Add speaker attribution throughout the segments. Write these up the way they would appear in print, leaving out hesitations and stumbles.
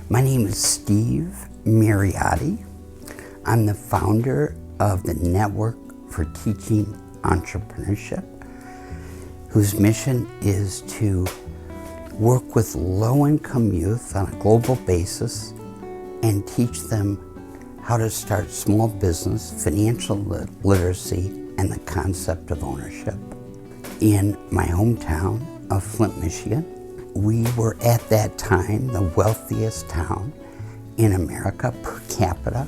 Speaker 1: My name is Steve Mariotti. I'm the founder of the Network for Teaching Entrepreneurship, whose mission is to work with low-income youth on a global basis and teach them how to start small business, financial literacy, and the concept of ownership. In my hometown of Flint, Michigan, we were at that time the wealthiest town in America per capita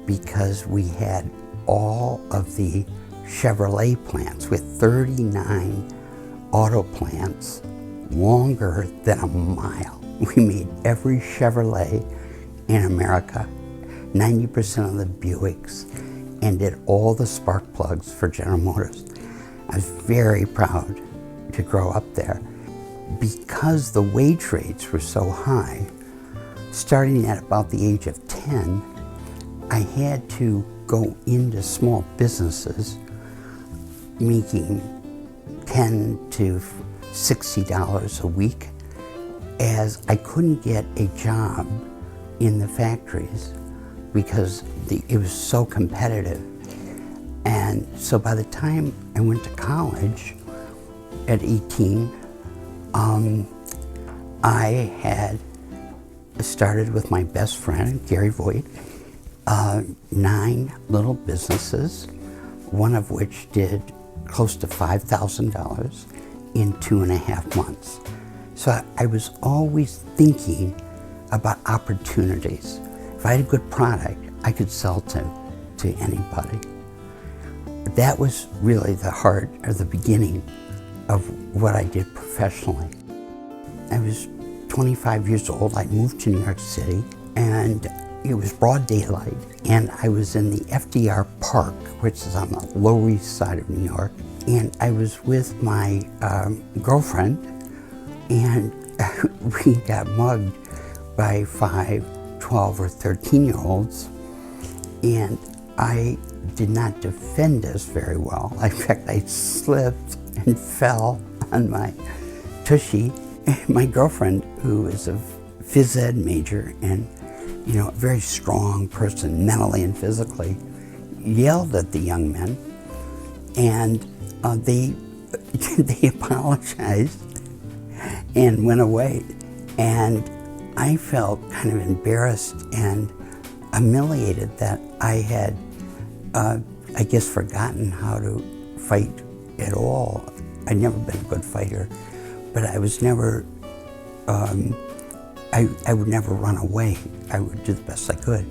Speaker 1: because we had all of the Chevrolet plants with 39 auto plants longer than a mile. We made every Chevrolet in America, 90% of the Buicks, and did all the spark plugs for General Motors. I was very proud to grow up there. Because the wage rates were so high, starting at about the age of 10, I had to go into small businesses making $10 to $60 a week, as I couldn't get a job in the factories because it was so competitive. And so by the time I went to college at 18, I had started with my best friend, Gary Voigt, 9 little businesses, one of which did close to $5,000 in 2.5 months. So I was always thinking about opportunities. If I had a good product, I could sell to anybody. That was really the heart or the beginning of what I did professionally. I was 25 years old. I moved to New York City, and it was broad daylight, and I was in the FDR Park, which is on the Lower East Side of New York, and I was with my girlfriend, and we got mugged by 5, 12, or 13-year-olds, and I did not defend us very well. In fact, I slipped and fell on my tushy. My girlfriend, who is a phys ed major and a very strong person mentally and physically, yelled at the young men, and they apologized and went away. And I felt kind of embarrassed and humiliated that I had, I guess, forgotten how to fight at all. I'd never been a good fighter, but I was never, I would never run away. I would do the best I could.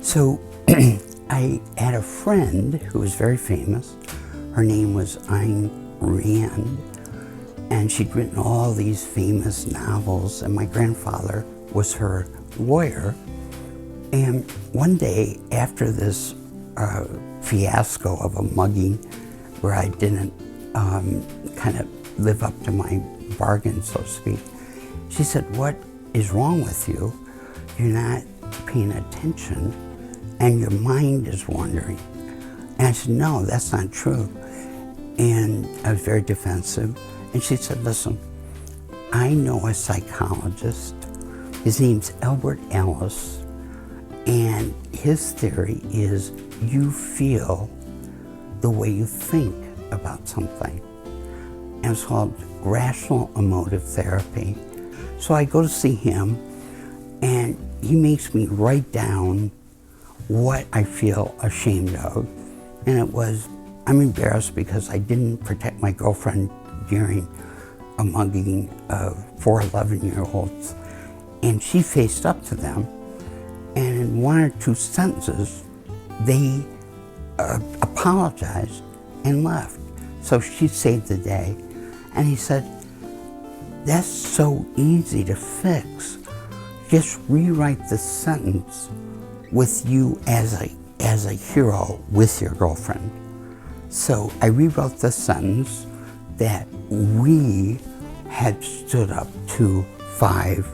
Speaker 1: So I had a friend who was very famous. Her name was Ayn Rand, and she'd written all these famous novels, and my grandfather was her lawyer. And one day, after this fiasco of a mugging where I didn't kind of live up to my bargain, so to speak, she said, "What is wrong with you? You're not paying attention and your mind is wandering." And I said, "No, that's not true." And I was very defensive. And she said, "Listen, I know a psychologist. His name's Albert Ellis, and his theory is you feel the way you think about something. And it's called rational emotive therapy." So I go to see him, and he makes me write down what I feel ashamed of. And it was, I'm embarrassed because I didn't protect my girlfriend during a mugging of 4 11-year-olds. And she faced up to them, and in 1 or 2 sentences, they apologized and left. So she saved the day. And he said, "That's so easy to fix. Just rewrite the sentence with you as a hero with your girlfriend." So I rewrote the sentence that we had stood up to 5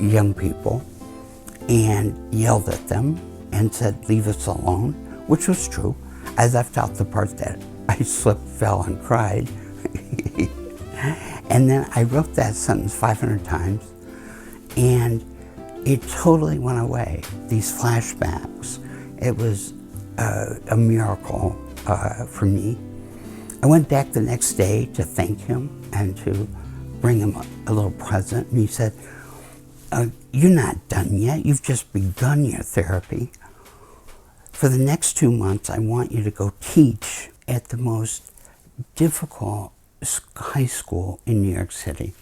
Speaker 1: young people and yelled at them and said, "Leave us alone," which was true. I left out the part that I slipped, fell, and cried. And then I wrote that sentence 500 times, and it totally went away, these flashbacks. It was a miracle for me. I went back the next day to thank him and to bring him a little present, and he said, you're not done yet, you've just begun your therapy. For the next 2 months, I want you to go teach at the most difficult high school in New York City.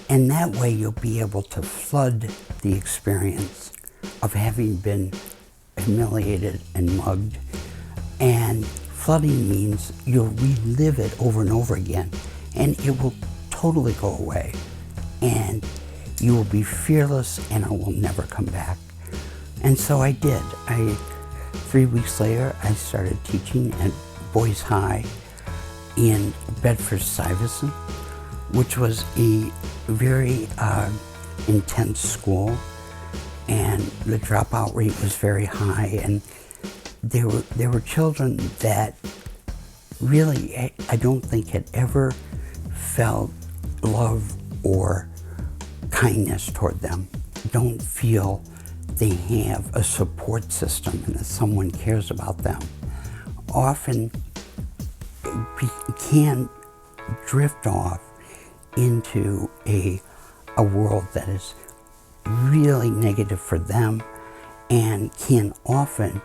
Speaker 1: And that way you'll be able to flood the experience of having been humiliated and mugged. And flooding means you'll relive it over and over again, and it will totally go away. And you will be fearless, and it will never come back. And so I did. 3 weeks later, I started teaching at Boys High in Bedford-Stuyvesant, which was a very intense school, and the dropout rate was very high, and there were children that really I don't think had ever felt love or kindness toward them, don't feel they have a support system and that someone cares about them. Often can drift off into a world that is really negative for them and can often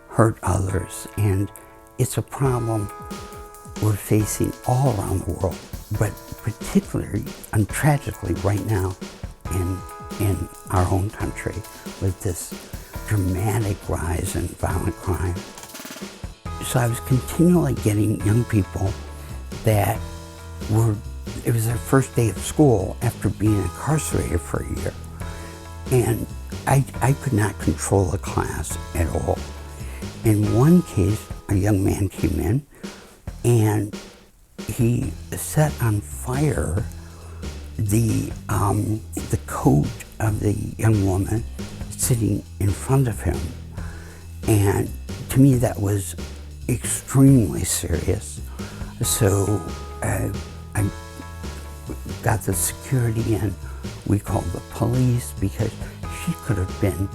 Speaker 1: hurt others. And it's a problem we're facing all around the world, but particularly and tragically right now in our own country with this dramatic rise in violent crime. So I was continually getting young people that it was their first day of school after being incarcerated for a year. And I could not control the class at all. In one case, a young man came in and he set on fire the coat of the young woman sitting in front of him. And to me that was extremely serious. So I got the security in. We called the police because she could have been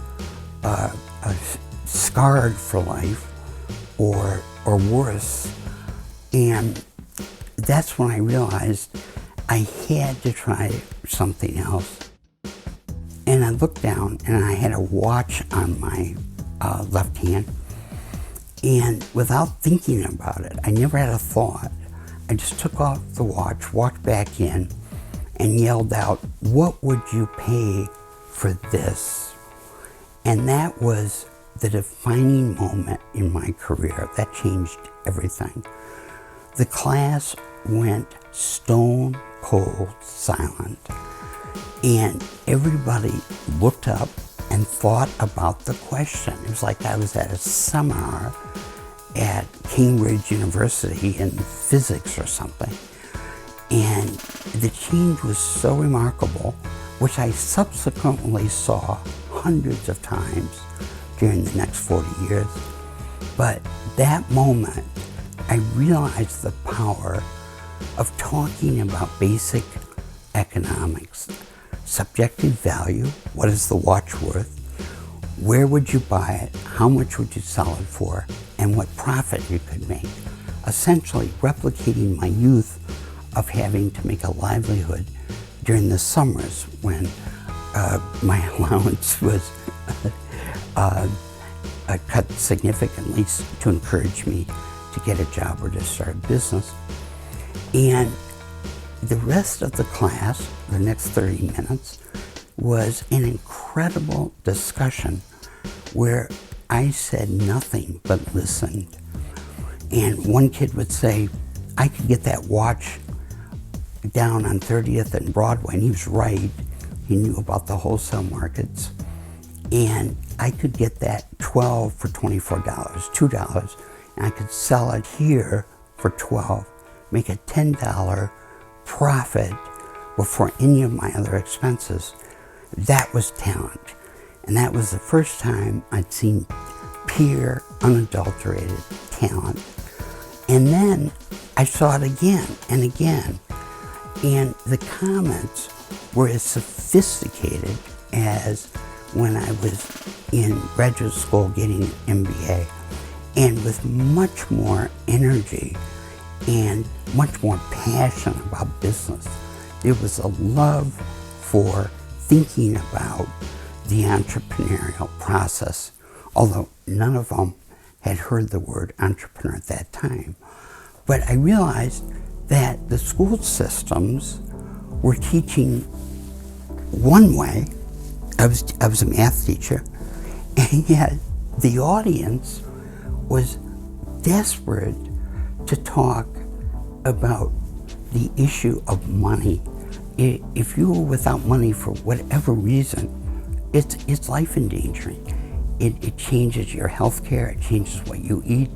Speaker 1: scarred for life or worse. And that's when I realized I had to try something else. And I looked down and I had a watch on my left hand. And without thinking about it, I never had a thought. I just took off the watch, walked back in, and yelled out, "What would you pay for this?" And that was the defining moment in my career. That changed everything. The class went stone cold silent, and everybody looked up and thought about the question. It was like I was at a seminar at Cambridge University in physics or something. And the change was so remarkable, which I subsequently saw hundreds of times during the next 40 years. But that moment, I realized the power of talking about basic economics. Subjective value, what is the watch worth? Where would you buy it? How much would you sell it for? And what profit you could make. Essentially replicating my youth of having to make a livelihood during the summers when my allowance was cut significantly to encourage me to get a job or to start a business. And the rest of the class, the next 30 minutes, was an incredible discussion where I said nothing but listened. And one kid would say, "I could get that watch down on 30th and Broadway," and he was right. He knew about the wholesale markets. "And I could get that 12 for $24, $2, and I could sell it here for 12, make a $10 profit before any of my other expenses." That was talent. And that was the first time I'd seen pure, unadulterated talent. And then I saw it again and again. And the comments were as sophisticated as when I was in graduate school getting an MBA, and with much more energy and much more passion about business. There was a love for thinking about the entrepreneurial process, although none of them had heard the word entrepreneur at that time. But I realized that the school systems were teaching one way. I was a math teacher, and yet the audience was desperate to talk about the issue of money. If you were without money for whatever reason, it's life endangering. It changes your health care, it changes what you eat,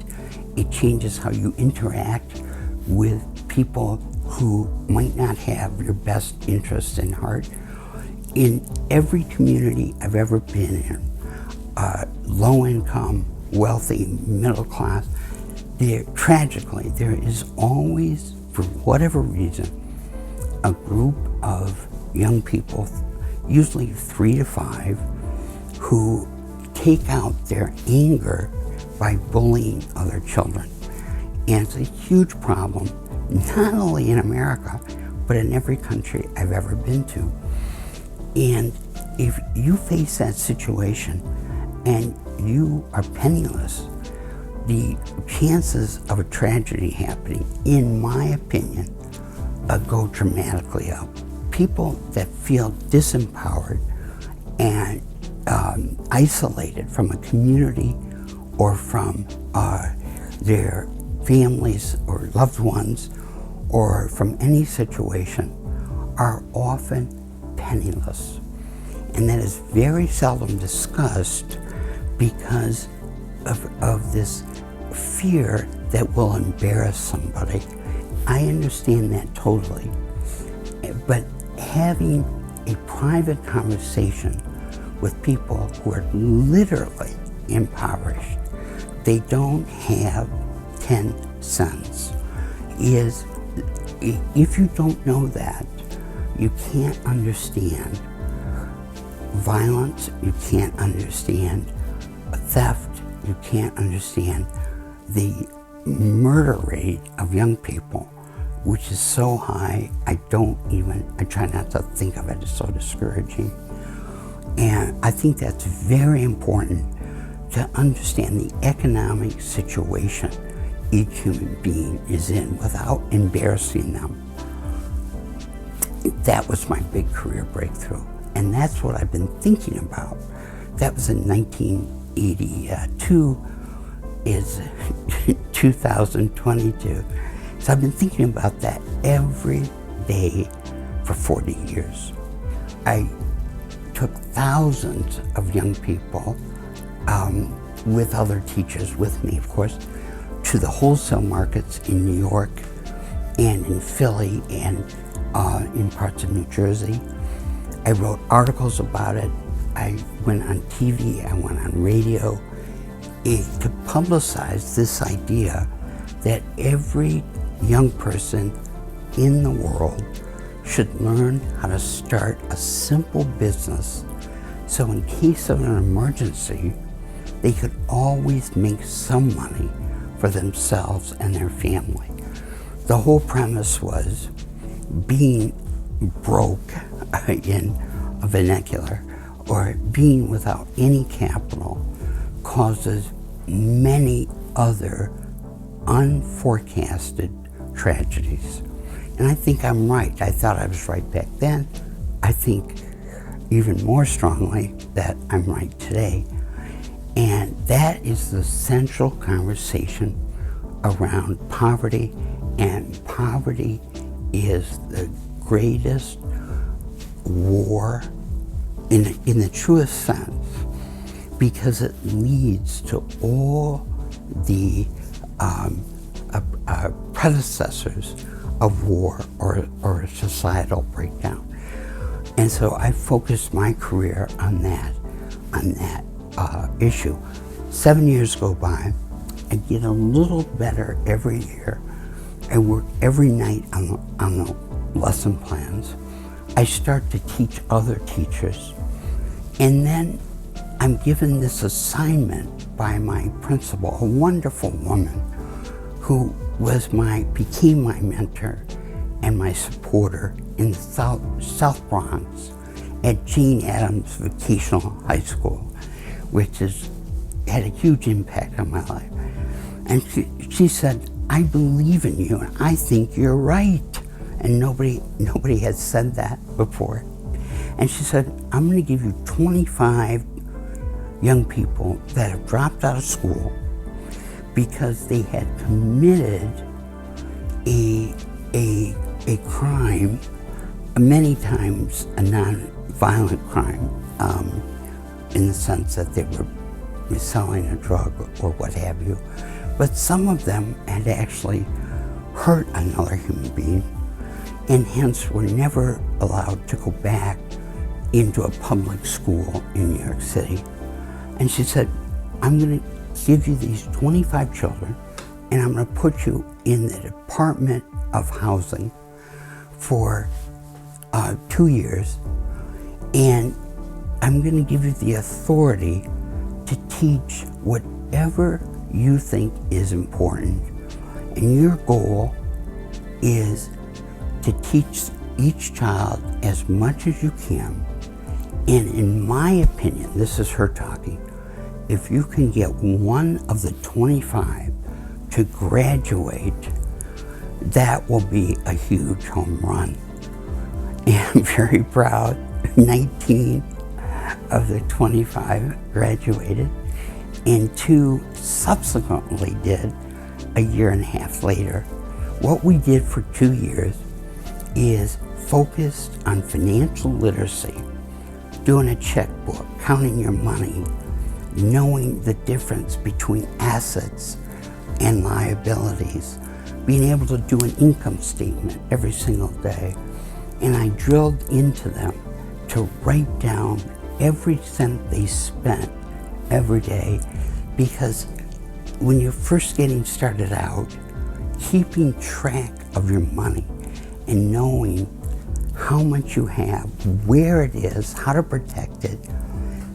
Speaker 1: it changes how you interact with people who might not have your best interests in heart. In every community I've ever been in, low income, wealthy, middle class, tragically, there is always, for whatever reason, a group of young people, usually 3 to 5, who take out their anger by bullying other children. And it's a huge problem, not only in America, but in every country I've ever been to. And if you face that situation and you are penniless, the chances of a tragedy happening, in my opinion, go dramatically up. People that feel disempowered and isolated from a community or from their families or loved ones or from any situation are often penniless. And that is very seldom discussed because of this fear that will embarrass somebody. I understand that totally. But having a private conversation with people who are literally impoverished, they don't have 10 cents, is, if you don't know that, you can't understand violence, you can't understand theft, you can't understand the murder rate of young people, which is so high, I try not to think of it. It's so discouraging. And I think that's very important to understand the economic situation each human being is in without embarrassing them. That was my big career breakthrough. And that's what I've been thinking about. That was in 1982, is 2022. So I've been thinking about that every day for 40 years. I took thousands of young people, with other teachers with me, of course, to the wholesale markets in New York and in Philly and in parts of New Jersey. I wrote articles about it. I went on TV, I went on radio to publicize this idea that every young person in the world should learn how to start a simple business so in case of an emergency, they could always make some money for themselves and their family. The whole premise was being broke in a vernacular, or being without any capital, causes many other unforecasted tragedies. And I think I'm right. I thought I was right back then. I think even more strongly that I'm right today. And that is the central conversation around poverty, and poverty is the greatest war in the truest sense, because it leads to all the predecessors of war or societal breakdown. And so I focused my career on that issue. 7 years go by, I get a little better every year. I work every night on the lesson plans. I start to teach other teachers. And then I'm given this assignment by my principal, a wonderful woman who became my mentor and my supporter in the South Bronx at Jane Addams Vocational High School, which had a huge impact on my life. And she said, I believe in you and I think you're right. And nobody had said that before. And she said, I'm going to give you 25 young people that have dropped out of school because they had committed a crime, many times a non-violent crime, in the sense that they were selling a drug or what have you. But some of them had actually hurt another human being and hence were never allowed to go back into a public school in New York City. And she said, I'm going to give you these 25 children and I'm going to put you in the Department of Housing for 2 years, and I'm going to give you the authority to teach whatever you think is important. And your goal is to teach each child as much as you can. And in my opinion, this is her talking, if you can get one of the 25 to graduate, that will be a huge home run. And I'm very proud, 19 of the 25 graduated, and 2 subsequently did a year and a half later. What we did for 2 years is focused on financial literacy, doing a checkbook, counting your money, knowing the difference between assets and liabilities, being able to do an income statement every single day. And I drilled into them to write down every cent they spent every day, because when you're first getting started out, keeping track of your money and knowing how much you have, where it is, how to protect it,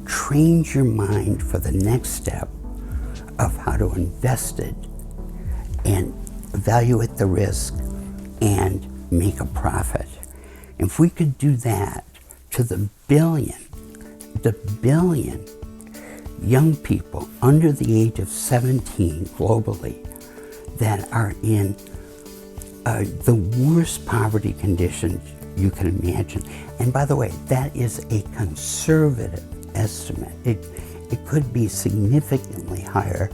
Speaker 1: trains your mind for the next step of how to invest it and evaluate the risk and make a profit. If we could do that to the billion young people under the age of 17 globally that are in the worst poverty conditions you can imagine. And by the way, that is a conservative estimate. It could be significantly higher,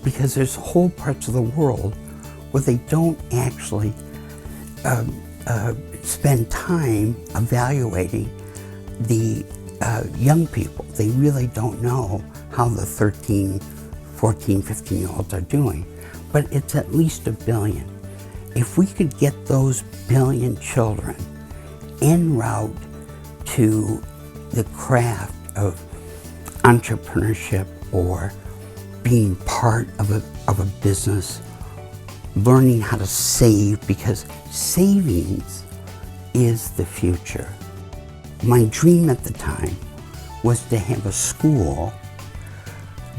Speaker 1: because there's whole parts of the world where they don't actually spend time evaluating the young people. They really don't know how the 13, 14, 15-year-olds are doing. But it's at least 1 billion. If we could get those 1 billion children en route to the craft of entrepreneurship or being part of a business, learning how to save, because savings is the future. My dream at the time was to have a school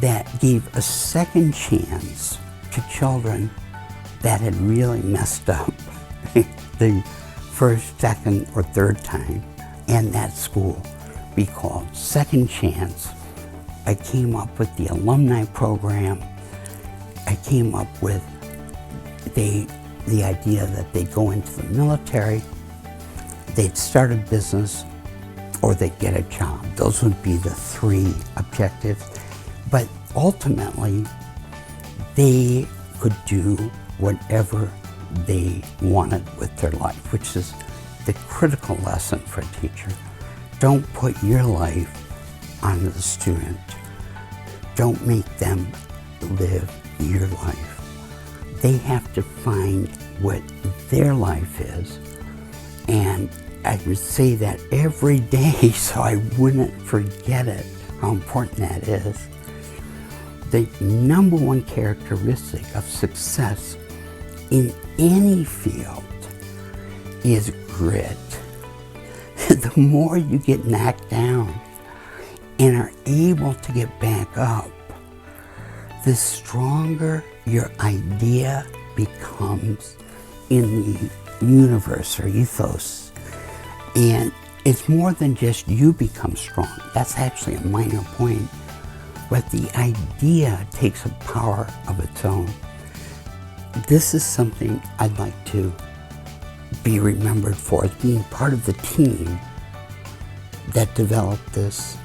Speaker 1: that gave a second chance to children that had really messed up the first, second, or third time, and that school be called Second Chance. I came up with the alumni program. I came up with the idea that they'd go into the military, they'd start a business, or they'd get a job. Those would be the 3 objectives. But ultimately, they could do whatever they wanted with their life, which is the critical lesson for a teacher. Don't put your life on the student. Don't make them live your life. They have to find what their life is. And I would say that every day so I wouldn't forget it, how important that is. The number 1 characteristic of success in any field is grit. The more you get knocked down and are able to get back up, the stronger your idea becomes in the universe or ethos. And it's more than just you become strong. That's actually a minor point. But the idea takes a power of its own. This is something I'd like to be remembered for, as being part of the team that developed this.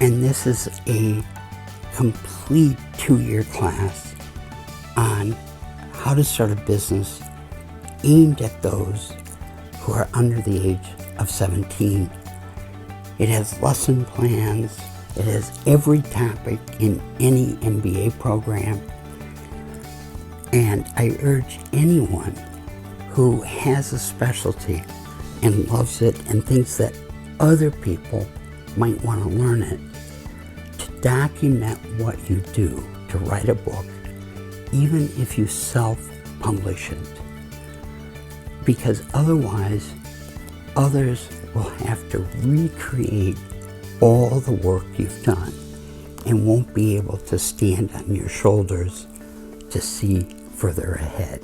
Speaker 1: And this is a complete 2-year class on how to start a business aimed at those who are under the age of 17. It has lesson plans. It has every topic in any MBA program. And I urge anyone who has a specialty and loves it and thinks that other people might want to learn it, to document what you do, to write a book, even if you self-publish it. Because otherwise, others will have to recreate all the work you've done and won't be able to stand on your shoulders to see further ahead.